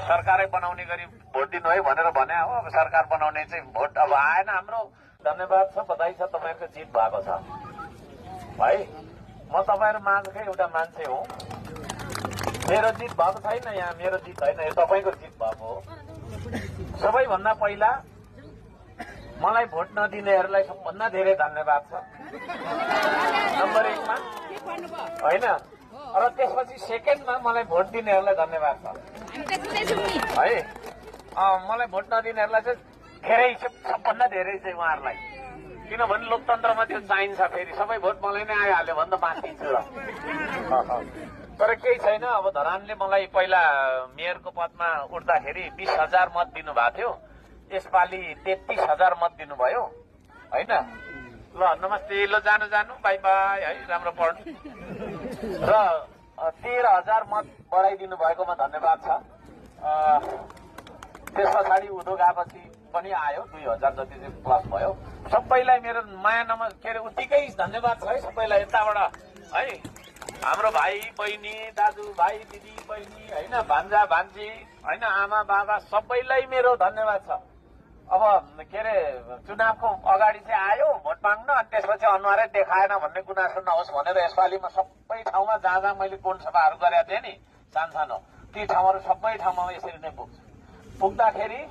सरकारै बनाउने गरी भोट दिनु है भनेर भने हो। अब सरकार बनाउने चाहिँ भोट अब आएन हाम्रो। धन्यवाद छ, बधाई छ, तपाईँको जित भएको छ है। म तपाईँहरू माझकै एउटा मान्छे हो। मेरो जित भएको छैन यहाँ, मेरो जित होइन, यो तपाईँको जित भएको हो। सबैभन्दा पहिला मलाई भोट नदिनेहरूलाई सबभन्दा धेरै धन्यवाद छ, नम्बर 1 मा होइन। र त्यसपछि सेकेन्डमा मलाई भोट दिनेहरूलाई धन्यवाद छ है। मलाई भोट नदिनेहरूलाई चाहिँ धेरै सबभन्दा धेरै चाहिँ उहाँहरूलाई, किनभने लोकतन्त्रमा त्यो चाहिन्छ। फेरि सबै भोट मलाई नै आइहाल्यो भने त बाँचिन्छु र। तर केही छैन। अब धरानले मलाई पहिला मेयरको पदमा उठ्दाखेरि 20,000 मत दिनुभएको थियो, यसपालि 33,000 मत दिनुभयो होइन। ल नमस्ते, ल जानु जानु, बाई बाई है, राम्रो पढ्नु। र 13,000 मत बढाइदिनु भएकोमा धन्यवाद छ। त्यस पछाडि उँधो गएपछि पनि आयो 2,000 जति चाहिँ प्लस भयो। सबैलाई मेरो माया के अरे उत्तिकै धन्यवाद छ है सबैलाई यताबाट है। हाम्रो भाइ बहिनी, दाजु भाइ, दिदी बहिनी होइन, भान्जा भान्जी होइन, आमा बाबा, सबैलाई मेरो धन्यवाद छ। अब के अरे चुनावको अगाडि चाहिँ आयो भोट माग्न, अनि त्यसपछि अनुहारै देखाएन भन्ने गुनासो नहोस् भनेर यसपालि म सबै ठाउँमा जहाँ जहाँ मैले कोण सभाहरू गरेका थिएँ नि सानो, ती ठाउँहरू सबै ठाउँमा यसरी नै पुग्छु। पुग्दाखेरि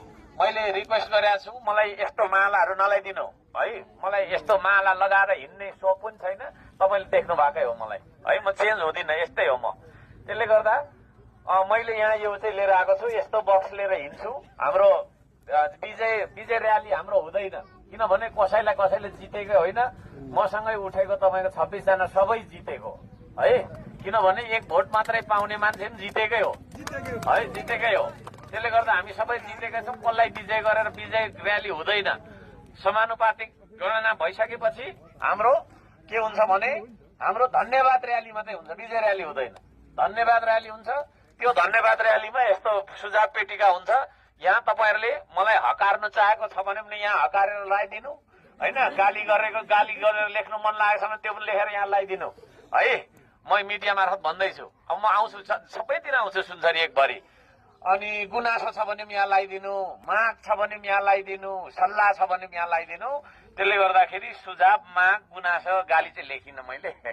मैले रिक्वेस्ट गरेका छु, मलाई यस्तो मालाहरू नलाइदिनु है। मलाई यस्तो माला लगाएर हिँड्ने सोख पनि छैन, तपाईँले देख्नु भएकै हो मलाई है। म चेन्ज हुँदिनँ, यस्तै हो म। त्यसले गर्दा मैले यहाँ यो चाहिँ लिएर आएको छु, यस्तो बक्स लिएर हिँड्छु। हाम्रो विजय र्याली हाम्रो हुँदैन, किनभने कसैले जितेकै होइन। मसँगै उठेको तपाईँको 26 जना सबै जितेको है। किनभने एक भोट मात्रै पाउने मान्छे पनि जितेकै हो है, जितेकै हो। त्यसले गर्दा हामी सबै जितेका छौँ। कसलाई विजय गरेर विजय र्याली हुँदैन। समानुपातिक गणना भइसकेपछि हाम्रो के हुन्छ भने हाम्रो धन्यवाद र्याली मात्रै हुन्छ, विजय र्याली हुँदैन। धन्यवाद र्याली हुन्छ। त्यो धन्यवाद र्यालीमा यस्तो सुझाव पेटिका हुन्छ। यहाँ तपाईँहरूले मलाई हकार्नु चाहेको छ भने पनि यहाँ हकारेर लगाइदिनु होइन। गाली गरेर लेख्नु मन लागेको छ भने त्यो पनि लेखेर यहाँ लगाइदिनु है। म मिडिया मार्फत भन्दैछु। अब म आउँछु, सबैतिर आउँछु सुनसरी एकभरि। अनि गुनासो छ भने पनि यहाँ लगाइदिनु, माग छ भने पनि यहाँ लगाइदिनु, सल्लाह छ भने पनि यहाँ लगाइदिनु। त्यसले गर्दाखेरि सुझाव, माग, गुनासो, गाली चाहिँ लेखिनँ मैले है।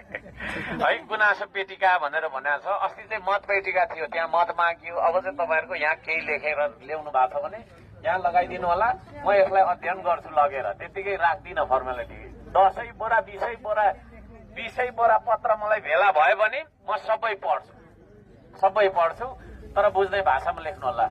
गुनासो पेटिका भनेर भनेको छ। अस्ति चाहिँ मत पेटिका थियो, त्यहाँ मत मागियो। अब चाहिँ तपाईँहरूको यहाँ केही लेखेर ल्याउनु भएको छ भने यहाँ लगाइदिनु होला। म यसलाई अध्ययन गर्छु लगेर, त्यतिकै राख्दिनँ फर्मालिटी। 10 बोरा 20 बोरा पत्र मलाई भेला भयो भने म सबै पढ्छु, तर बुझ्ने भाषामा लेख्नु होला।